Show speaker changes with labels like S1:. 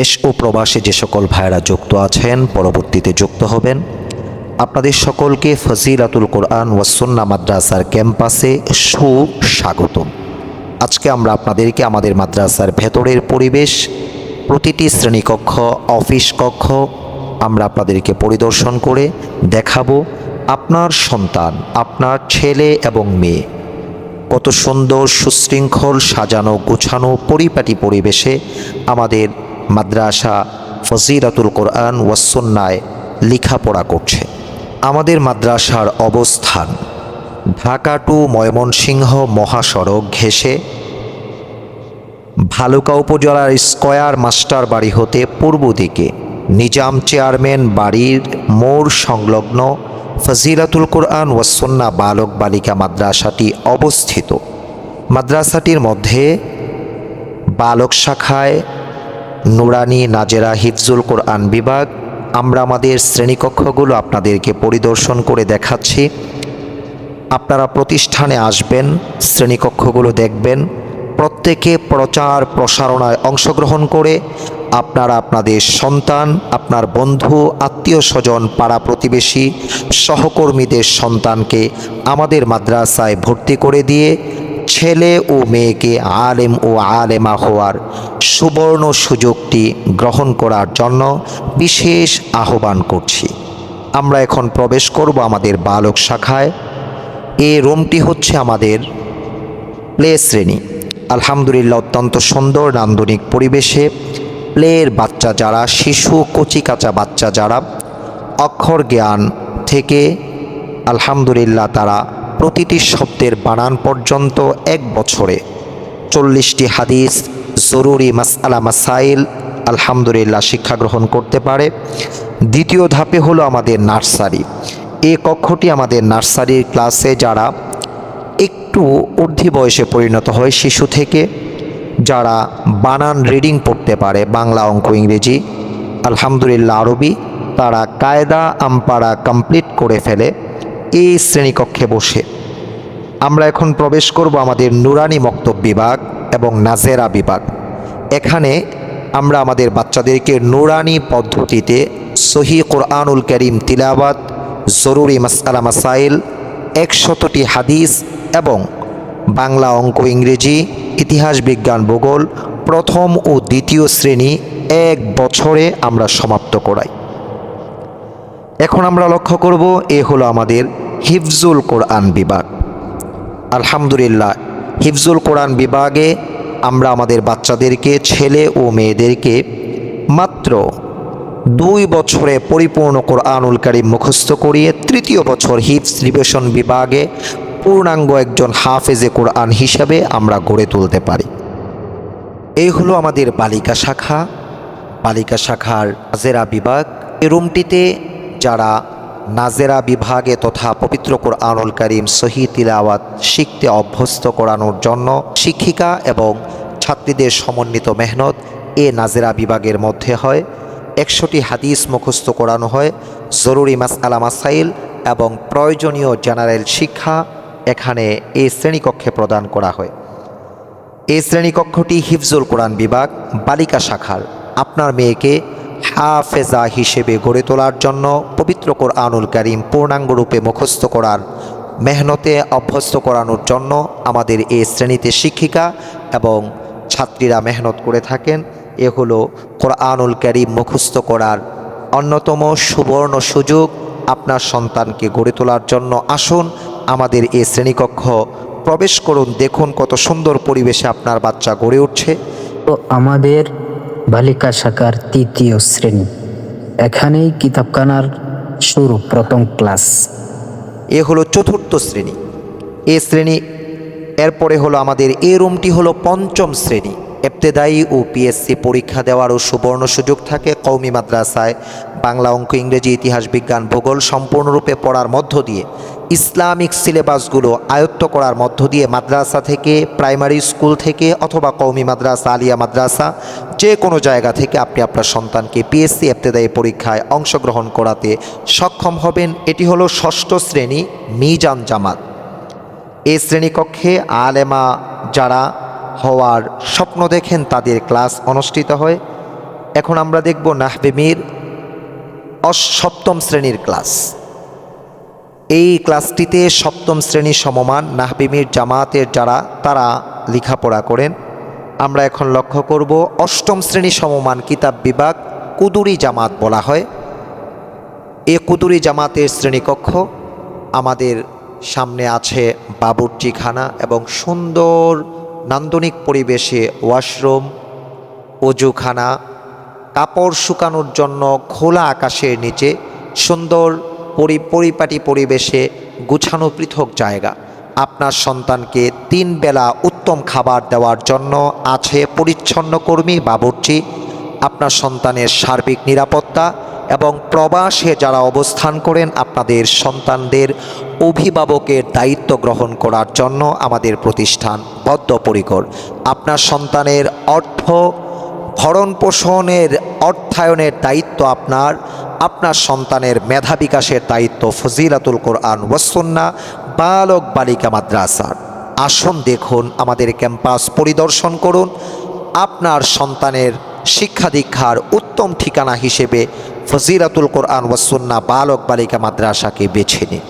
S1: দেশ ও প্রবাসে যে সকল ভাইয়েরা যুক্ত আছেন, পরবর্তীতে যুক্ত হবেন, আপনাদের সকলকে ফজিলাতুল কোরআন ওয়াস সুন্নাহ মাদ্রাসার ক্যাম্পাসে সুস্বাগতম। আজকে আমরা আপনাদেরকে আমাদের মাদ্রাসার ভেতরের পরিবেশ, প্রতিটি শ্রেণীকক্ষ, অফিস কক্ষ আমরা আপনাদেরকে পরিদর্শন করে দেখাবো আপনার সন্তান, আপনার ছেলে এবং মেয়ে কত সুন্দর সুশৃঙ্খল সাজানো গোছানো পরিপাটি পরিবেশে আমাদের মাদ্রাসা ফজিলাতুল কোরআন ওয়াস সুন্নাহয় লেখাপড়া করছে। আমাদের মাদ্রাসার অবস্থান ঢাকা টু ময়মনসিংহ মহাসড়ক ঘেঁষে ভালুকা উপজেলার স্কয়ার মাস্টার বাড়ি হতে পূর্ব দিকে নিজাম চেয়ারম্যান বাড়ির মোড় সংলগ্ন ফজিলাতুল কোরআন ওয়াস সুন্নাহ বালক বালিকা মাদ্রাসাটি অবস্থিত। মাদ্রাসাটির মধ্যে বালক শাখায় নুরানি, নাজেরা, হিফজুল কোরআন বিভাগ। আমরা আমাদের শ্রেণীকক্ষগুলো আপনাদেরকে পরিদর্শন করে দেখাচ্ছি। আপনারা প্রতিষ্ঠানে আসবেন, শ্রেণীকক্ষগুলো দেখবেন, প্রত্যেকে প্রচার প্রসারণায় অংশগ্রহণ করে আপনারা আপনাদের সন্তান, আপনার বন্ধু, আত্মীয় স্বজন, পাড়া প্রতিবেশী, সহকর্মীদের সন্তানকে আমাদের মাদ্রাসায় ভর্তি করে দিয়ে ছেলে ও মেয়েকে আলেম ও আলেমা হওয়ার সুবর্ণ সুযোগটি গ্রহণ করার জন্য বিশেষ আহ্বান করছি। আমরা এখন প্রবেশ করব আমাদের বালক শাখায়। এই রুমটি হচ্ছে আমাদের প্লে শ্রেণী। আলহামদুলিল্লাহ, অত্যন্ত সুন্দর নান্দনিক পরিবেশে প্লের বাচ্চা যারা, শিশু কচিকাঁচা বাচ্চা যারা অক্ষর জ্ঞান থেকে আলহামদুলিল্লাহ তারা প্রতিটি শব্দের বানান পর্যন্ত এক বছরে 40টি হাদিস, জরুরি মাসআলা মাসাইল আলহামদুলিল্লাহ শিক্ষা গ্রহণ করতে পারে। দ্বিতীয় ধাপে হলো আমাদের নার্সারি। এই কক্ষটি আমাদের নার্সারির ক্লাসে যারা একটু ঊর্ধ্ব বয়সে পরিণত হয়, শিশু থেকে যারা বানান রিডিং পড়তে পারে, বাংলা, অঙ্ক, ইংরেজি, আলহামদুলিল্লাহ আরবি, তারা কায়দা আমপারা কমপ্লিট করে ফেলে এই শ্রেণীকক্ষে বসে। আমরা এখন প্রবেশ করব আমাদের নুরানি মক্তব বিভাগ এবং নাজেরা বিভাগ। এখানে আমরা আমাদের বাচ্চাদেরকে নুরানি পদ্ধতিতে সহি কোরআনুল কারীম তিলাওয়াত, জরুরি মাসআলা মাসাইল, 100টি হাদিস এবং বাংলা, অঙ্ক, ইংরেজি, ইতিহাস, বিজ্ঞান, ভূগোল প্রথম ও দ্বিতীয় শ্রেণী এক বছরে আমরা সমাপ্ত করাই। এখন আমরা লক্ষ্য করব এ হলো আমাদের হিফজুল কোরআন বিভাগ। আলহামদুলিল্লাহ, হিফজুল কোরআন বিভাগে আমরা আমাদের বাচ্চাদেরকে, ছেলে ও মেয়েদেরকে মাত্র 2 বছরে পরিপূর্ণ কোরআনুল কারীম মুখস্থ করিয়ে তৃতীয় বছর হিফজ রিভিশন বিভাগে পূর্ণাঙ্গ একজন হাফেজে কোরআন হিসাবে আমরা গড়ে তুলতে পারি। এই হলো আমাদের বালিকা শাখা। বালিকা শাখার নাজেরা বিভাগ। এই রুমটিতে যারা নাজেরা বিভাগে তথা পবিত্র কোরআনুল কারীম সহি তিলাওয়াত শিখতে অভ্যস্ত করানোর জন্য শিক্ষিকা এবং ছাত্রীদের সমন্বিত মেহনত এ নাজেরা বিভাগের মধ্যে হয়। 100টি হাদিস মুখস্থ করানো হয়, জরুরি মাসআলা মাসাইল এবং প্রয়োজনীয় জেনারেল শিক্ষা এখানে এই শ্রেণীকক্ষে প্রদান করা হয়। এই শ্রেণীকক্ষটি হিফজুল কোরআন বিভাগ বালিকা শাখার। আপনার মেয়েকে হাফেজা হিসেবে গড়ে তোলার জন্য, পবিত্র কোরআনুল কারীম পূর্ণাঙ্গরূপে মুখস্থ করার মেহনতে অভ্যস্ত করানোর জন্য আমাদের এই শ্রেণীতে শিক্ষিকা এবং ছাত্রীরা মেহনত করে থাকেন। এ হলো কোরআনুল কারীম মুখস্থ করার অন্যতম সুবর্ণ সুযোগ। আপনার সন্তানকে গড়ে তোলার জন্য আসুন আমাদের এই শ্রেণীকক্ষ প্রবেশ করুন, দেখুন কত সুন্দর পরিবেশে আপনার বাচ্চা গড়ে উঠছে।
S2: তো আমাদের বালিকা শাখার 3য় শ্রেণী, এখানেই কিতাবখানার শুরু, প্রথম ক্লাস।
S1: এ হলো 4র্থ শ্রেণী। এ শ্রেণী এরপরে হলো আমাদের এই রুমটি হলো 5ম শ্রেণী। ইবতেদায়ী ও পিএসসি পরীক্ষা দেওয়ারও সুবর্ণ সুযোগ থাকে। কওমি মাদ্রাসায় বাংলা, অঙ্ক, ইংরেজি, ইতিহাস, বিজ্ঞান, ভূগোল সম্পূর্ণরূপে পড়ার মধ্য দিয়ে, ইসলামিক সিলেবাসগুলো আয়ত্ত করার মধ্য দিয়ে মাদ্রাসা থেকে, প্রাইমারি স্কুল থেকে অথবা কওমি মাদ্রাসা, আলিয়া মাদ্রাসা, যে কোনো জায়গা থেকে আপনি আপনার সন্তানকে পিএসসি ইবতেদায়ী পরীক্ষায় অংশগ্রহণ করাতে সক্ষম হবেন। এটি হলো 6ষ্ঠ শ্রেণী মিজান জামাত। এই শ্রেণীকক্ষে আলেমা যারা হওয়ার স্বপ্ন দেখেন তাদের ক্লাস অনুষ্ঠিত হয়। এখন আমরা দেখব নাহবে মীর সপ্তম শ্রেণীর ক্লাস। এই ক্লাসটিতে সপ্তম শ্রেণী সমমান নাহবে মীর জামাতের যারা তারা লেখাপড়া করেন। আমরা এখন লক্ষ্য করব অষ্টম শ্রেণী সমমান কিতাব বিভাগ কুদুরি জামাত বলা হয়। এ কুদুরি জামাতের শ্রেণীকক্ষ আমাদের সামনে আছে বাবুর্চিখানা এবং সুন্দর নান্দনিক পরিবেশে ওয়াশরুম, অজুখানা, কাপড় শুকানোর জন্য খোলা আকাশের নিচে সুন্দর পরিপাটি পরিবেশে গুছানো পৃথক জায়গা। আপনার সন্তানকে 3 বেলা উত্তম খাবার দেওয়ার জন্য আছে পরিচ্ছন্ন কর্মী বাবুর্চি। আপনার সন্তানের সার্বিক নিরাপত্তা এবং প্রবাসে যারা অবস্থান করেন আপনাদের সন্তানদের অভিভাবকের দায়িত্ব গ্রহণ করার জন্য আমাদের প্রতিষ্ঠান বদ্ধপরিকর। আপনার সন্তানের ভরণ পোষণের অর্থায়নের দায়িত্ব আপনার সন্তানের মেধা বিকাশের দায়িত্ব ফজিলাতুল কোরআন ওয়াস সুন্নাহ বালক বালিকা মাদ্রাসার। আসুন দেখুন, আমাদের ক্যাম্পাস পরিদর্শন করুন। আপনার সন্তানের শিক্ষা দীক্ষার উত্তম ঠিকানা হিসেবে ফজিলাতুল কোরআন ওয়াস সুন্নাহ বালক বালিকা মাদ্রাসাকে বেছে নিন।